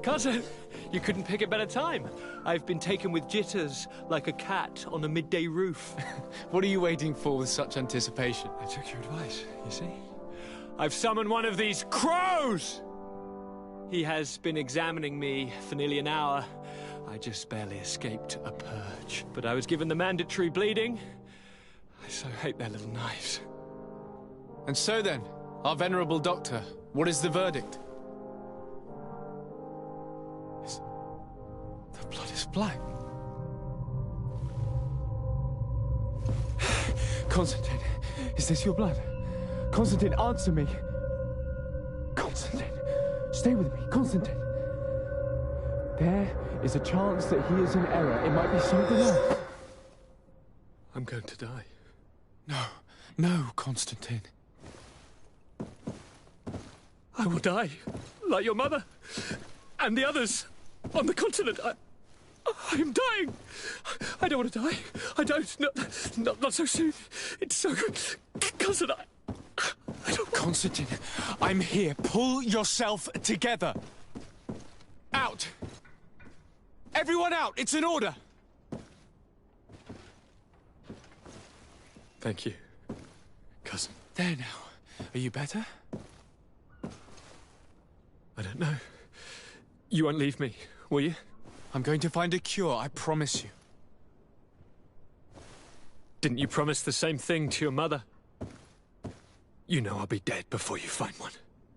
Cousin, you couldn't pick a better time. I've been taken with jitters, like a cat on a midday roof. What are you waiting for with such anticipation? I took your advice, you see. I've summoned one of these crows! He has been examining me for nearly an hour. I just barely escaped a purge. But I was given the mandatory bleeding. I so hate their little knives. And so then, our venerable doctor, what is the verdict? The blood is black. Constantine, is this your blood? Constantine, answer me. Constantine, stay with me. Constantine. There is a chance that he is in error. It might be something else. I'm going to die. No, Constantine. I will die, like your mother, and the others on the continent. I am dying. I don't want to die. I don't. Not so soon. It's so good. Cousin, I don't... Constantine, I'm here. Pull yourself together. Out. Everyone out. It's an order. Thank you, cousin. There now. Are you better? I don't know. You won't leave me, will you? I'm going to find a cure, I promise you. Didn't you promise the same thing to your mother? You know I'll be dead before you find one.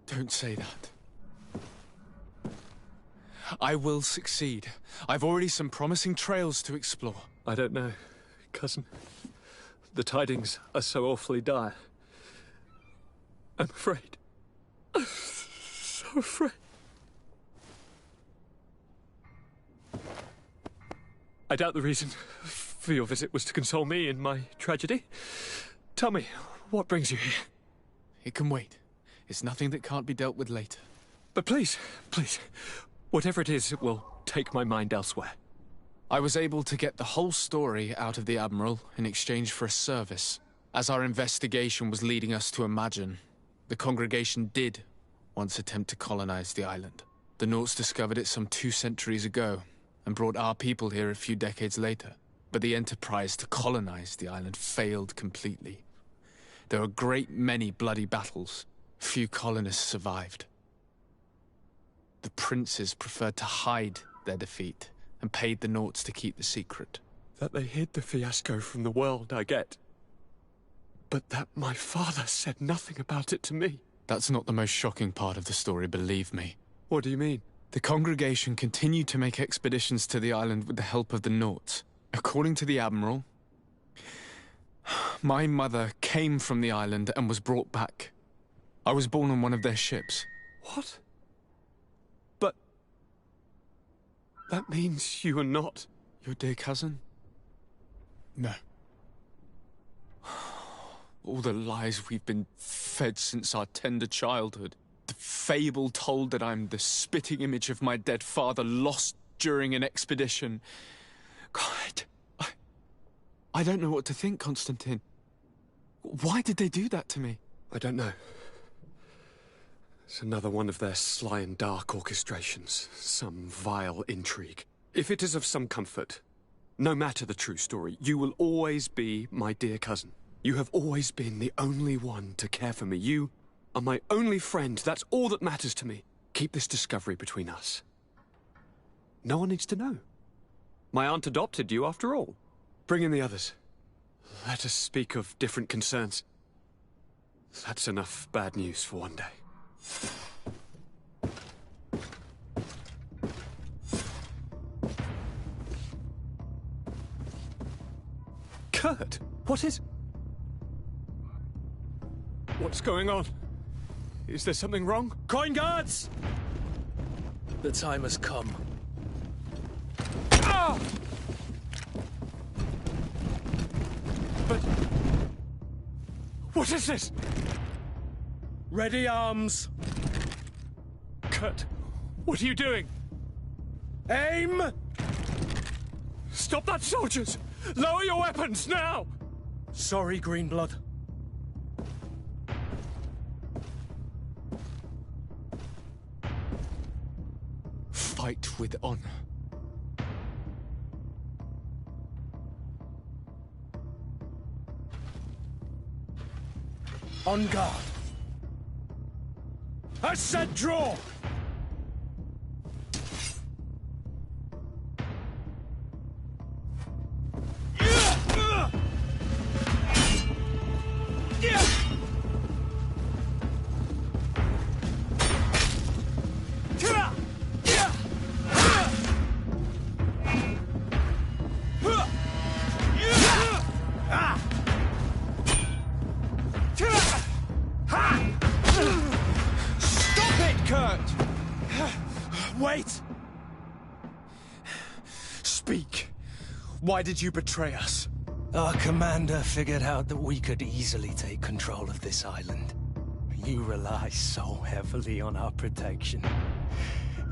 Don't say that. I will succeed. I've already some promising trails to explore. I don't know, cousin. The tidings are so awfully dire. I'm afraid. I'm so afraid. I doubt the reason for your visit was to console me in my tragedy. Tell me, what brings you here? It can wait. It's nothing that can't be dealt with later. But please, whatever it is, it will take my mind elsewhere. I was able to get the whole story out of the Admiral in exchange for a service. As our investigation was leading us to imagine, the congregation did once attempt to colonize the island. The Nauts discovered it some 2 centuries ago and brought our people here a few decades later. But the enterprise to colonize the island failed completely. There were a great many bloody battles. Few colonists survived. The princes preferred to hide their defeat and paid the Nauts to keep the secret. That they hid the fiasco from the world, I get. But that my father said nothing about it to me. That's not the most shocking part of the story, believe me. What do you mean? The congregation continued to make expeditions to the island with the help of the Nauts. According to the Admiral, my mother came from the island and was brought back. I was born on one of their ships. What? But... that means you are not... Your dear cousin? No. All the lies we've been fed since our tender childhood. The fable told that I'm the spitting image of my dead father lost during an expedition. God, I don't know what to think, Constantine. Why did they do that to me? I don't know. It's another one of their sly and dark orchestrations. Some vile intrigue. If it is of some comfort, no matter the true story, you will always be my dear cousin. You have always been the only one to care for me. You are my only friend. That's all that matters to me. Keep this discovery between us. No one needs to know. My aunt adopted you after all. Bring in the others. Let us speak of different concerns. That's enough bad news for one day. Kurt, what is... What's going on? Is there something wrong? Coin guards! The time has come. Ah! But... what is this? Ready arms. Kurt, what are you doing? Aim! Stop that, soldiers! Lower your weapons, now! Sorry, Greenblood. fight with honor. On guard. I said draw! Wait! Speak. Why did you betray us? Our commander figured out that we could easily take control of this island. You rely so heavily on our protection.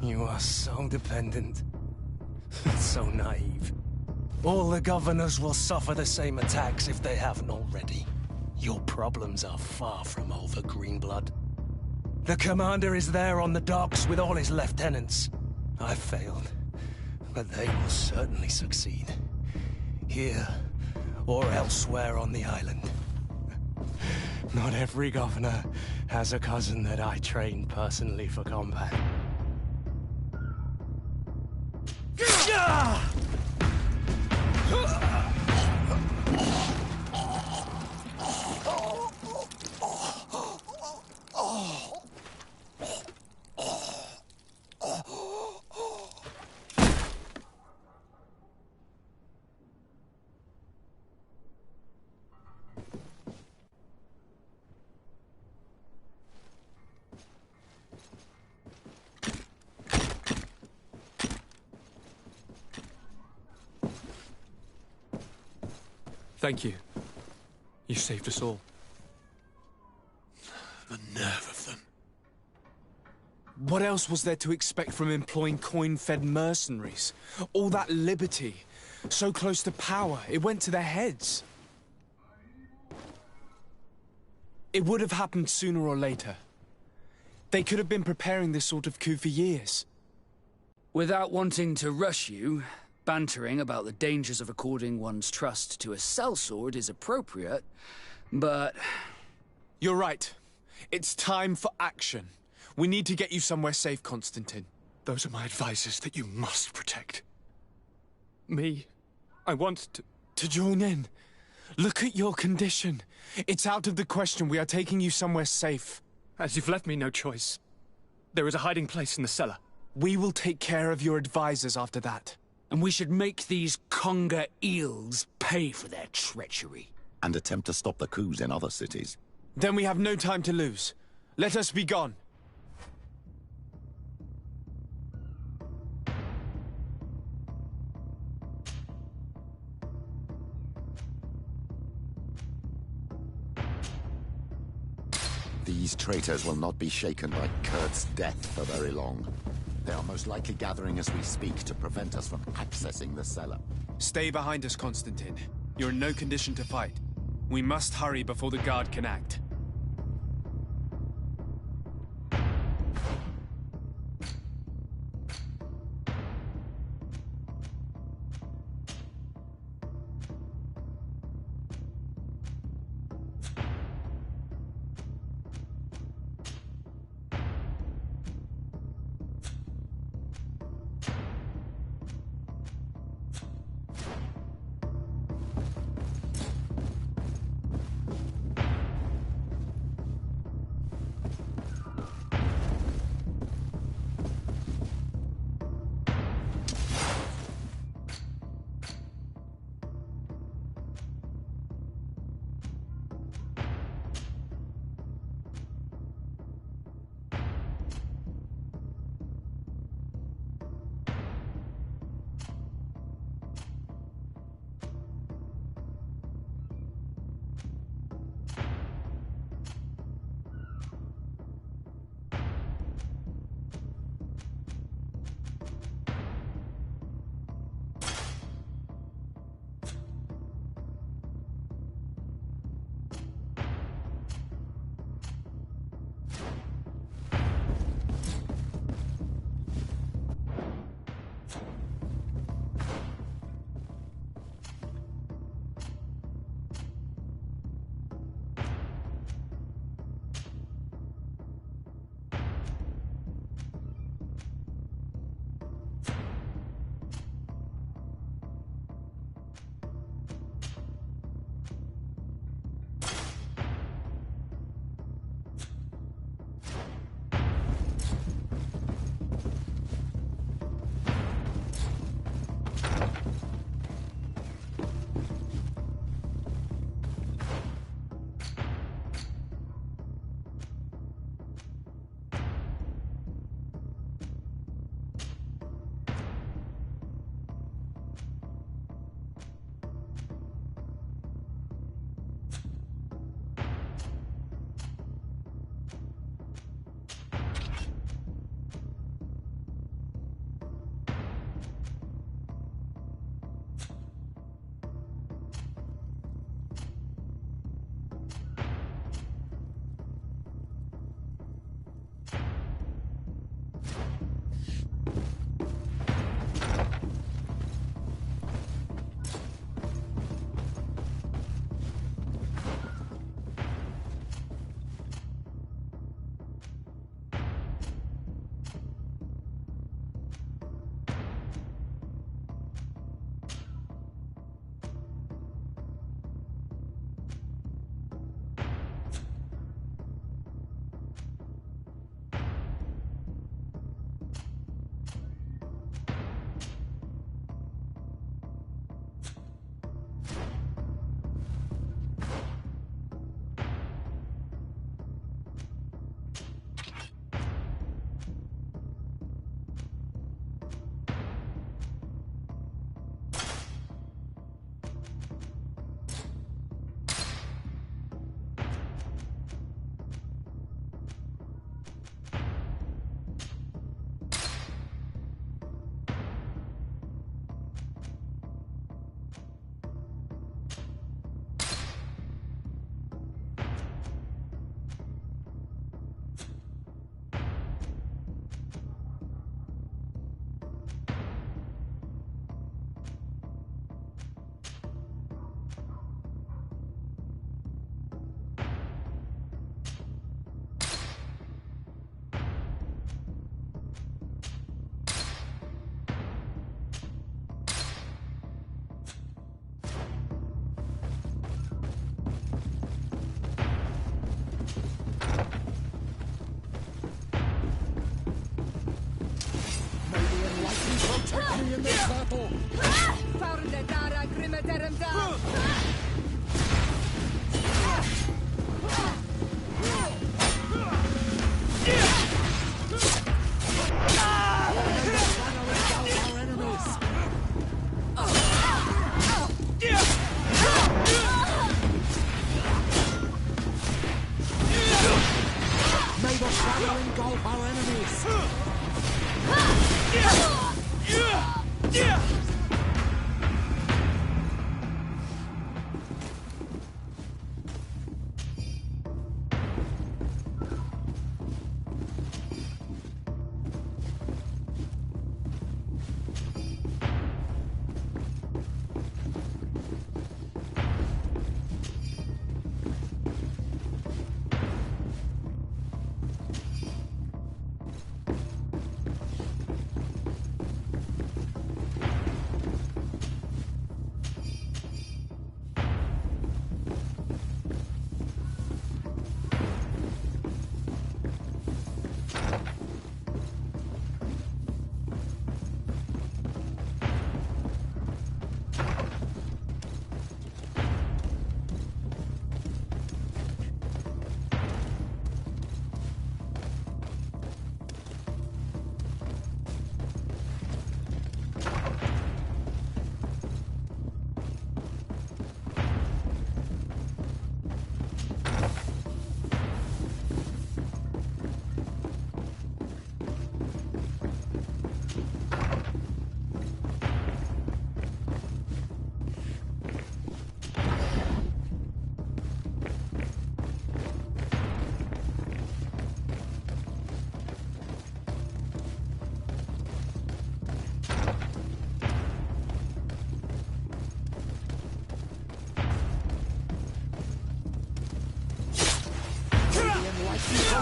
You are so dependent. So naive. All the governors will suffer the same attacks if they haven't already. Your problems are far from over, Greenblood. The commander is there on the docks with all his lieutenants. I failed, but they will certainly succeed. Here, or elsewhere on the island. Not every governor has a cousin that I trained personally for combat. Thank you. You saved us all. The nerve of them. What else was there to expect from employing coin-fed mercenaries? All that liberty, so close to power, it went to their heads. It would have happened sooner or later. They could have been preparing this sort of coup for years. Without wanting to rush you, bantering about the dangers of according one's trust to a sellsword is appropriate, but... You're right. It's time for action. We need to get you somewhere safe, Constantine. Those are my advisors that you must protect. Me, I want to join in. Look at your condition. It's out of the question. We are taking you somewhere safe. As you've left me no choice. There is a hiding place in the cellar. We will take care of your advisors after that. And we should make these conger eels pay for their treachery. And attempt to stop the coups in other cities. Then we have no time to lose. Let us be gone. These traitors will not be shaken by Kurt's death for very long. They are most likely gathering as we speak to prevent us from accessing the cellar. Stay behind us, Constantine. You're in no condition to fight. We must hurry before the guard can act.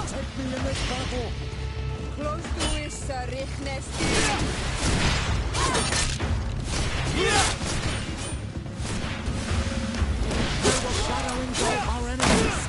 Take me in this battle! Close to Issa, Richnest. We will shadow engulf our enemies!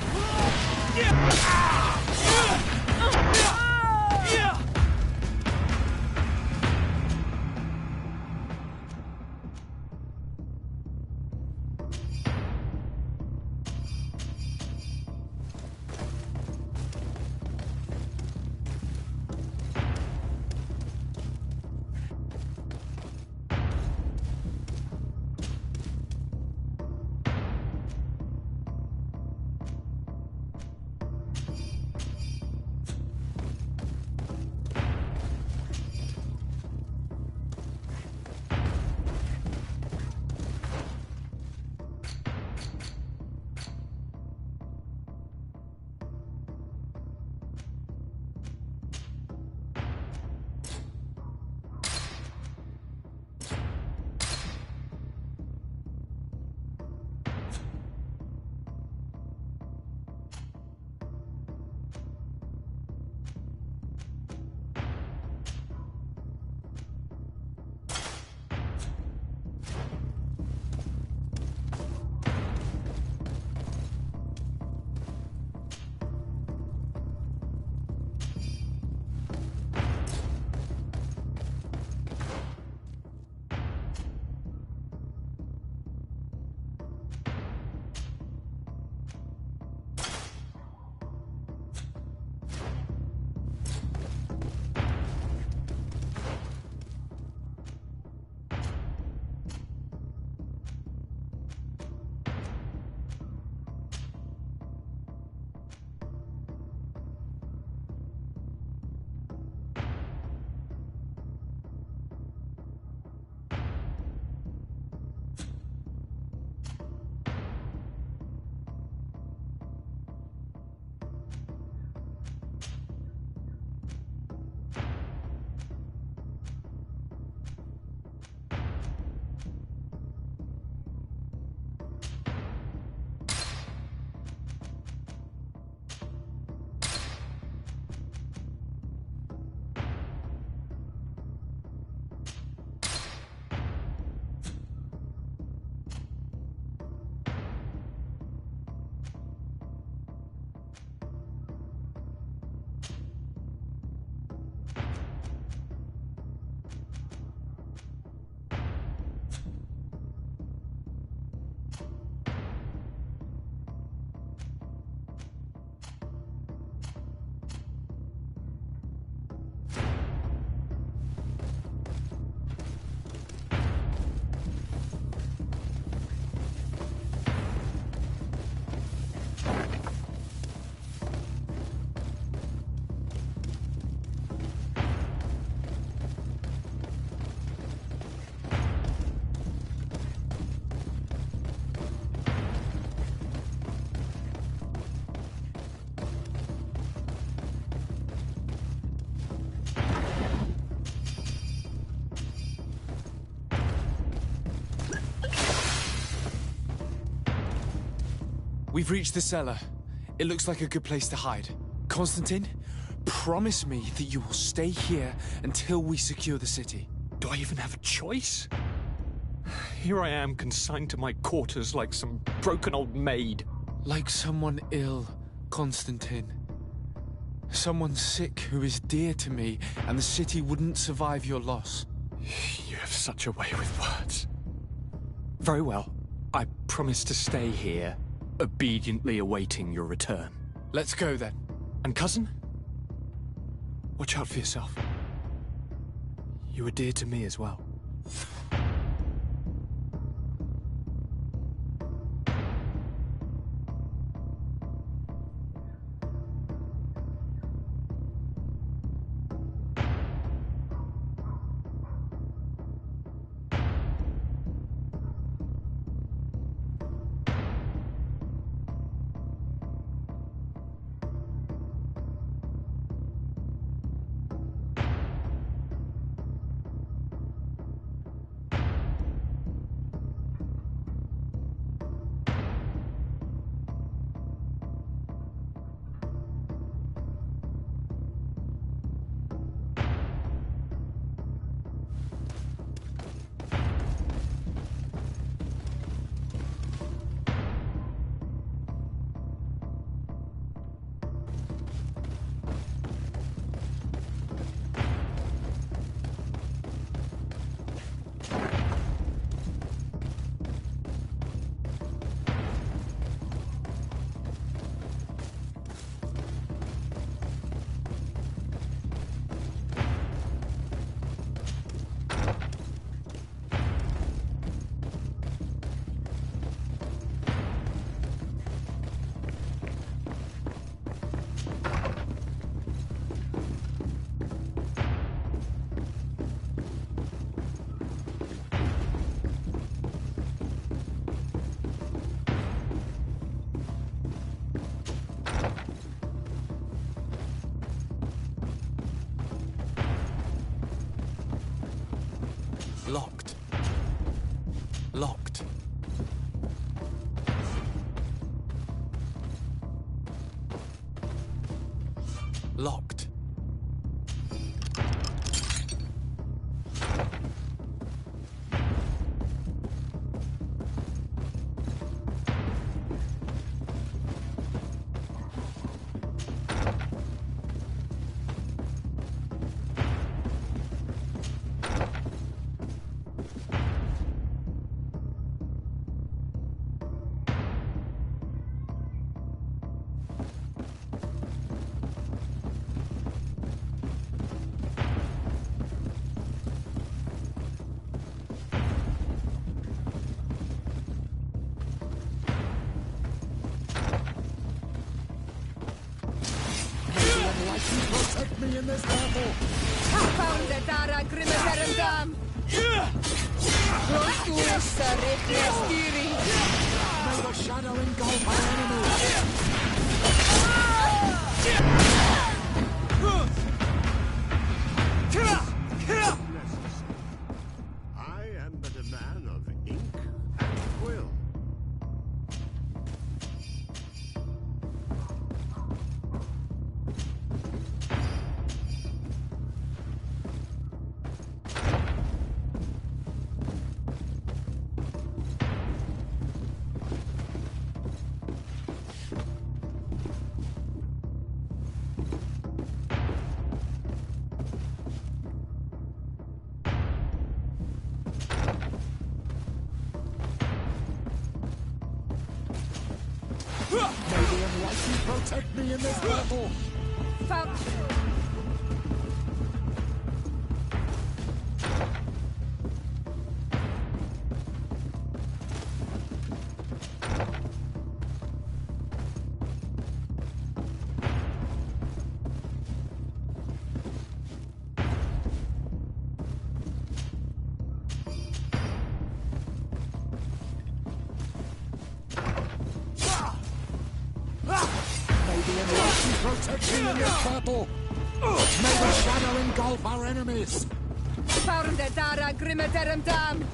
We've reached the cellar. It looks like a good place to hide. Constantine, promise me that you will stay here until we secure the city. Do I even have a choice? Here I am, consigned to my quarters like some broken old maid. Like someone ill, Constantine. Someone sick who is dear to me, and the city wouldn't survive your loss. You have such a way with words. Very well. I promise to stay here, obediently awaiting your return. Let's go then. And cousin? Watch out for yourself. You are dear to me as well. Locked. Locked. Locked. Protect me in this battle! Found the Dara Grimmerendam! Close to us, Richtnestiri! May the shadow engulf our enemies! I am but a man of ink and quill. May the enlightened protect me in this battle! Found... Protect me in this battle! May the shadow engulf our enemies! Found the Dara Grimmerendam!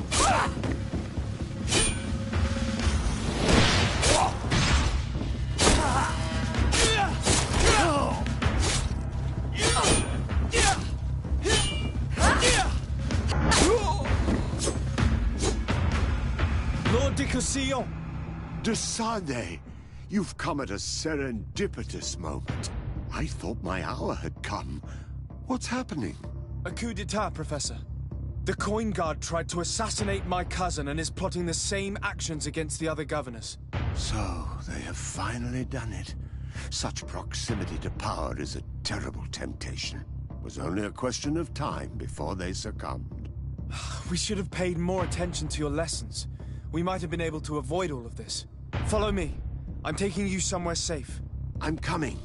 Lord de Cosillon! De Sade, you've come at a serendipitous moment. I thought my hour had come. What's happening? A coup d'etat, Professor. The Coin Guard tried to assassinate my cousin and is plotting the same actions against the other governors. So, they have finally done it. Such proximity to power is a terrible temptation. It was only a question of time before they succumbed. We should have paid more attention to your lessons. We might have been able to avoid all of this. Follow me. I'm taking you somewhere safe. I'm coming.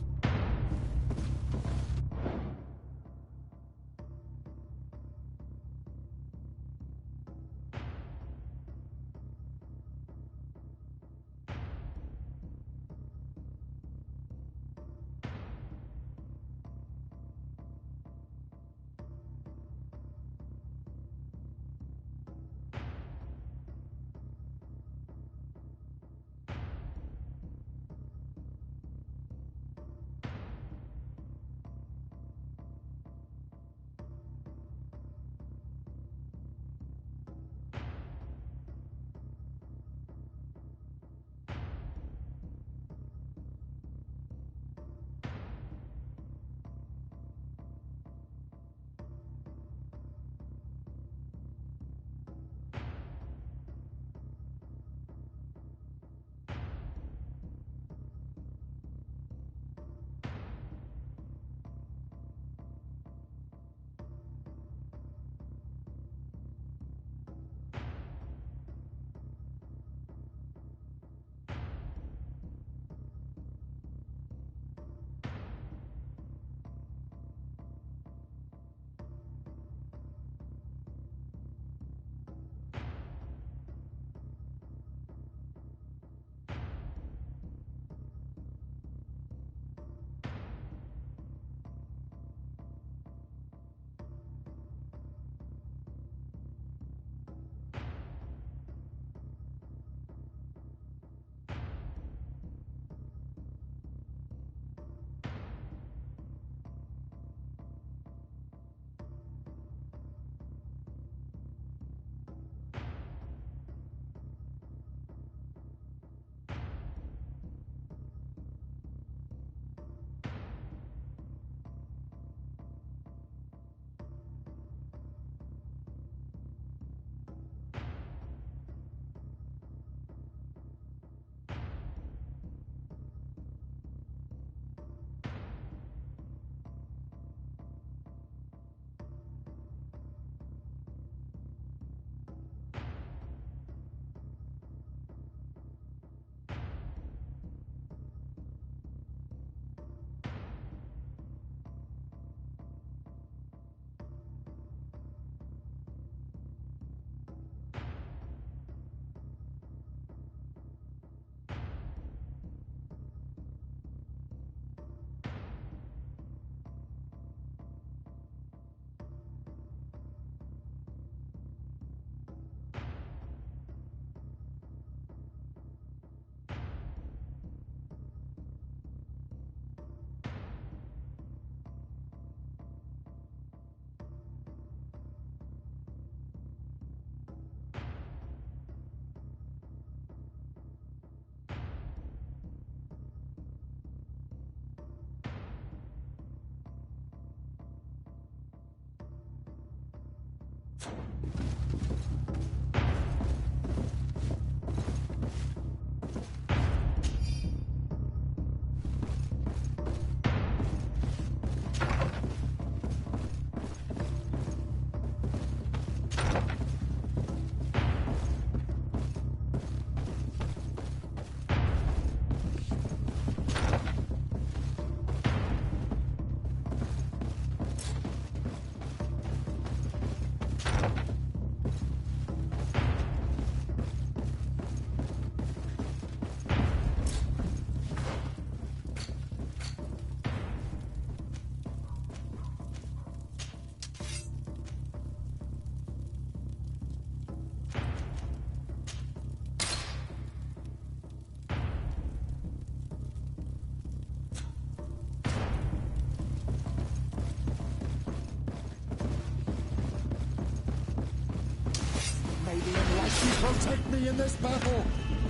Take me in this battle!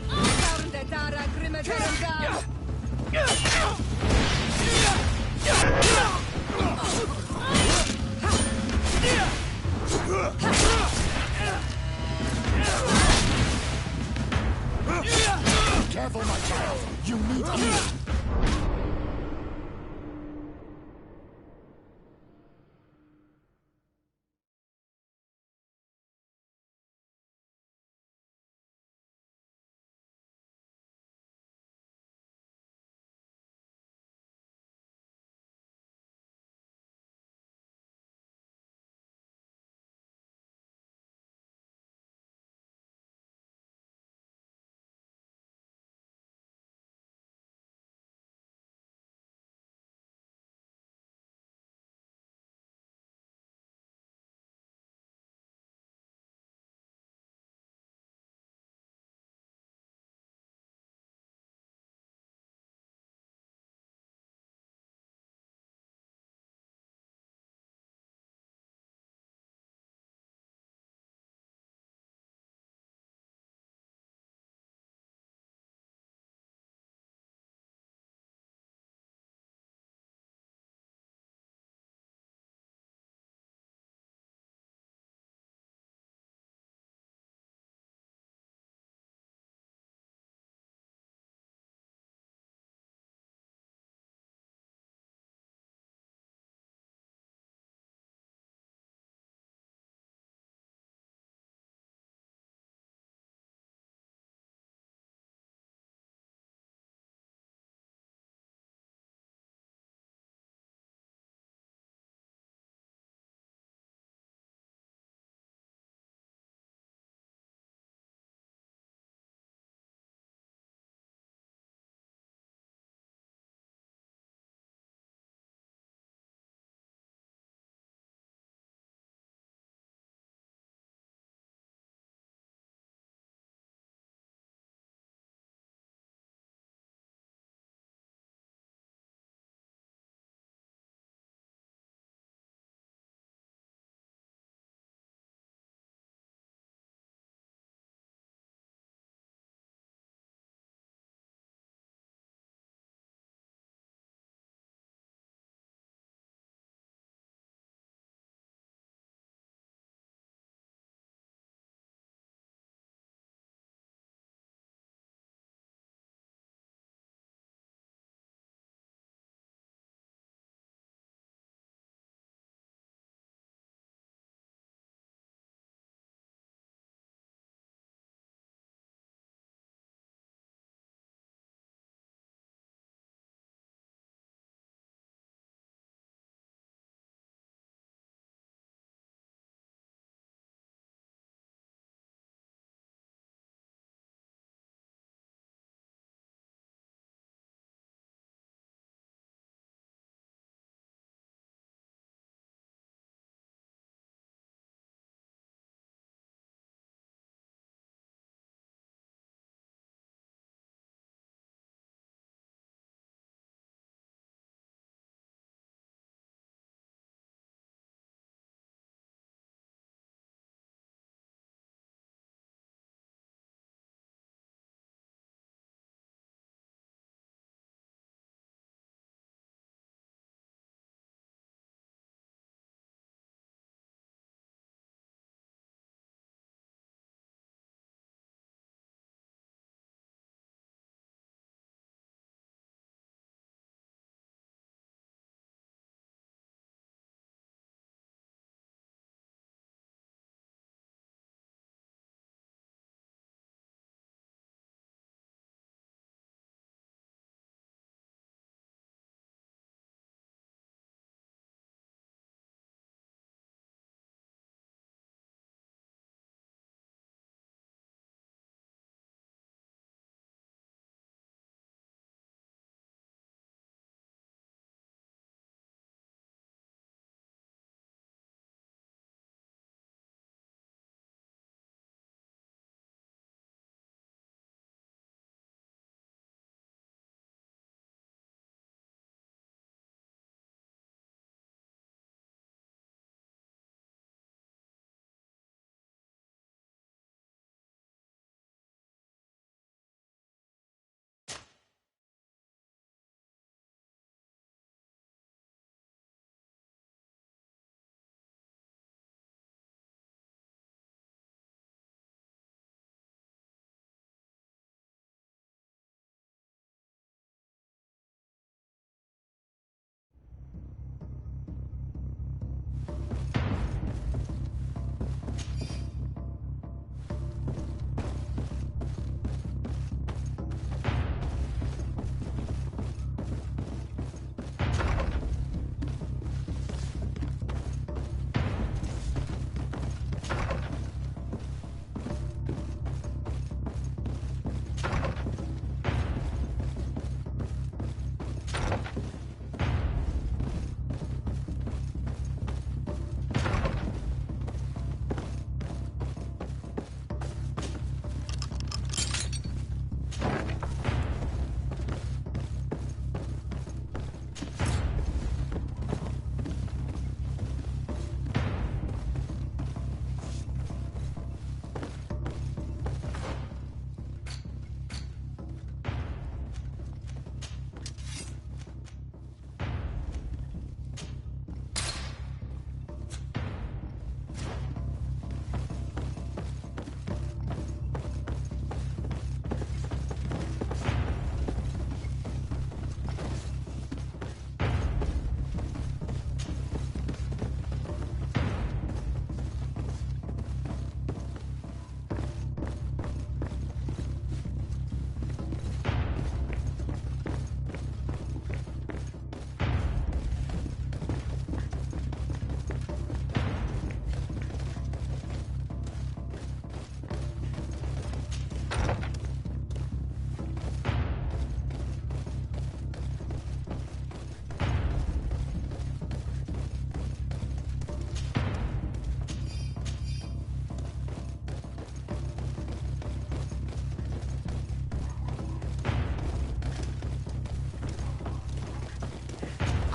Found the Dara Grimmaterum Dam! Careful, my child! You need healing!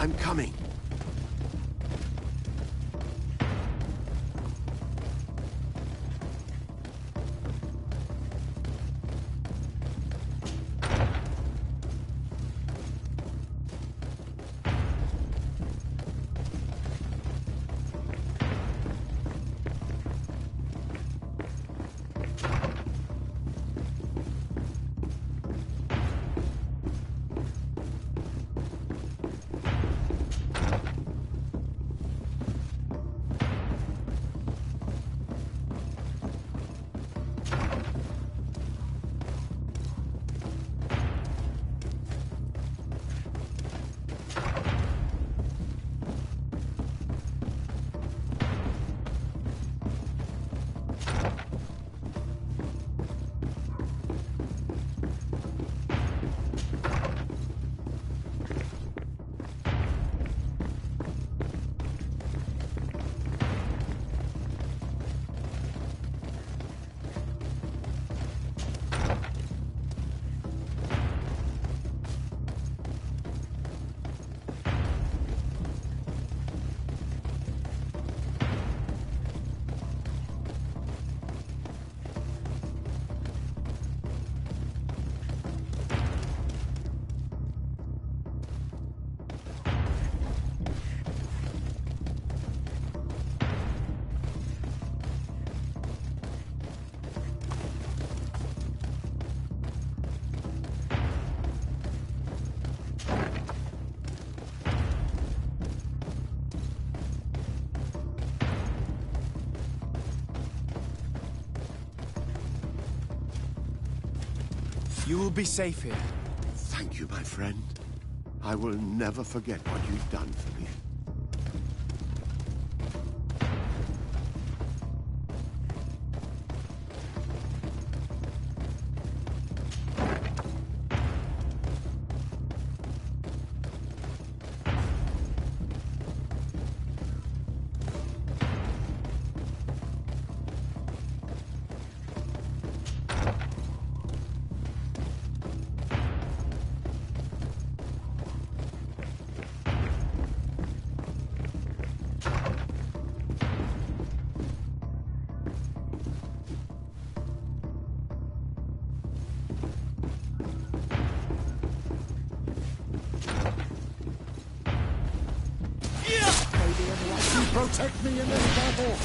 I'm coming. You will be safe here. Thank you, my friend. I will never forget what you've done for me. Protect me in this battle!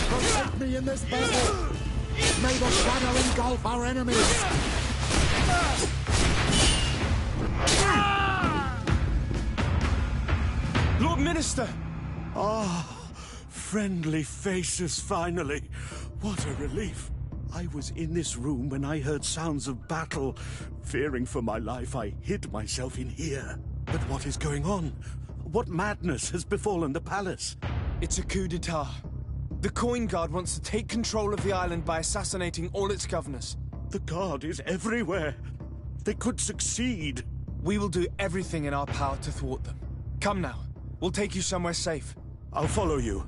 Protect me in this battle! May the shadow engulf our enemies! Lord Minister! Friendly faces, finally. What a relief. I was in this room when I heard sounds of battle. Fearing for my life, I hid myself in here. But what is going on? What madness has befallen the palace? It's a coup d'etat. The Coin Guard wants to take control of the island by assassinating all its governors. The Guard is everywhere. They could succeed. We will do everything in our power to thwart them. Come now. We'll take you somewhere safe. I'll follow you.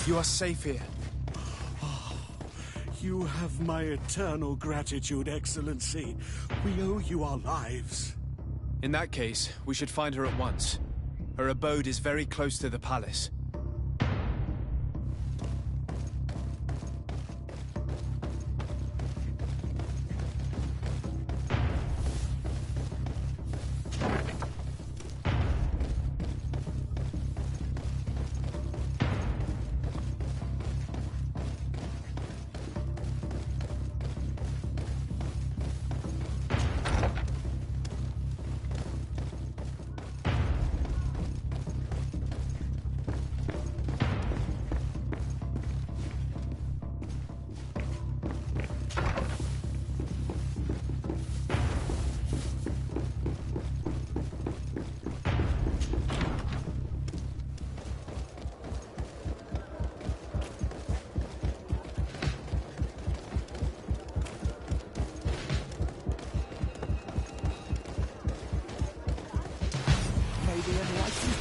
You are safe here. You have my eternal gratitude, Excellency. We owe you our lives. In that case, we should find her at once. Her abode is very close to the palace.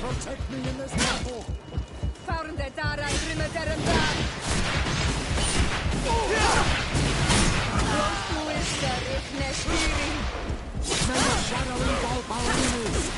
Protect me in this battle! Found the Dara Grimaderendar! Close to Ister, if Neshiri! May the shadow engulf our enemies!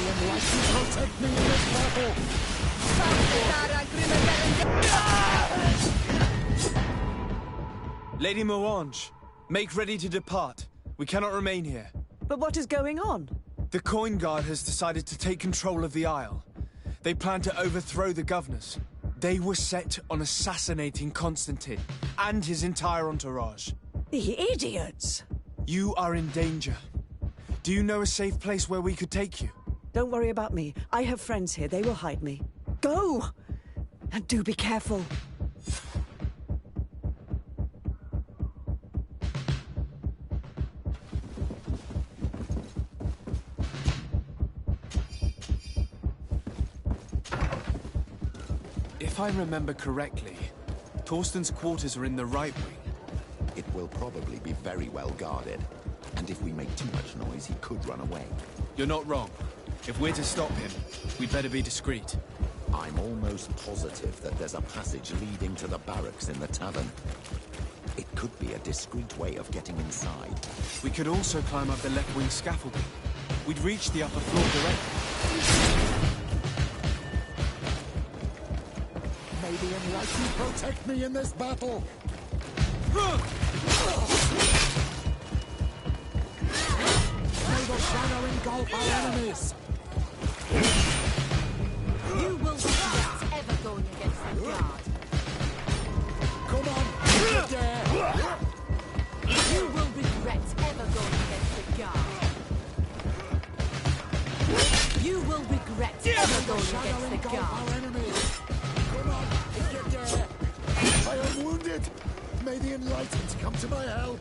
Protect me in this battle! Lady Morange, make ready to depart. We cannot remain here. But what is going on? The Coin Guard has decided to take control of the Isle. They plan to overthrow the governors. They were set on assassinating Constantine and his entire entourage. The idiots! You are in danger. Do you know a safe place where we could take you? Don't worry about me. I have friends here. They will hide me. Go! And do be careful. If I remember correctly, Torsten's quarters are in the right wing. will probably be very well guarded. And if we make too much noise, he could run away. You're not wrong. If we're to stop him, we'd better be discreet. I'm almost positive that there's a passage leading to the barracks in the tavern. It could be a discreet way of getting inside. We could also climb up the left wing scaffolding. We'd reach the upper floor directly. May the Enlightened protect me in this battle! May the shadow engulf our enemies! You will regret ever going against the guard. Come on! Get there! You will regret ever going against the guard. You will regret ever going against the guard. Our enemies! Come on! Get there! I am wounded! May the Enlightened come to my help!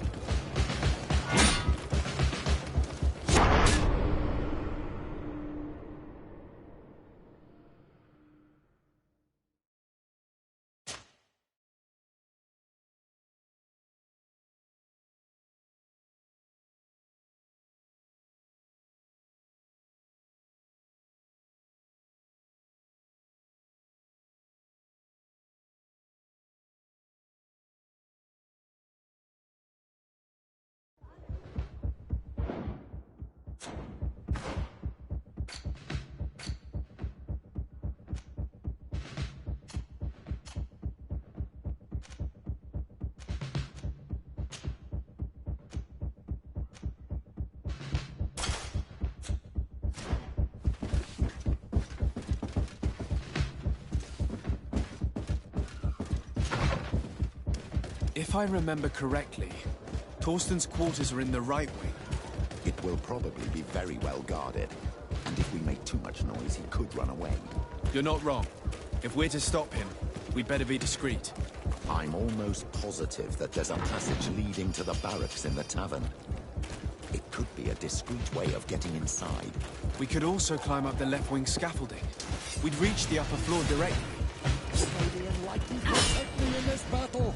If I remember correctly, Torsten's quarters are in the right wing. It will probably be very well guarded. And if we make too much noise, he could run away. You're not wrong. If we're to stop him, we'd better be discreet. I'm almost positive that there's a passage leading to the barracks in the tavern. It could be a discreet way of getting inside. We could also climb up the left wing scaffolding. We'd reach the upper floor directly. May the Enlightened protect me in this battle!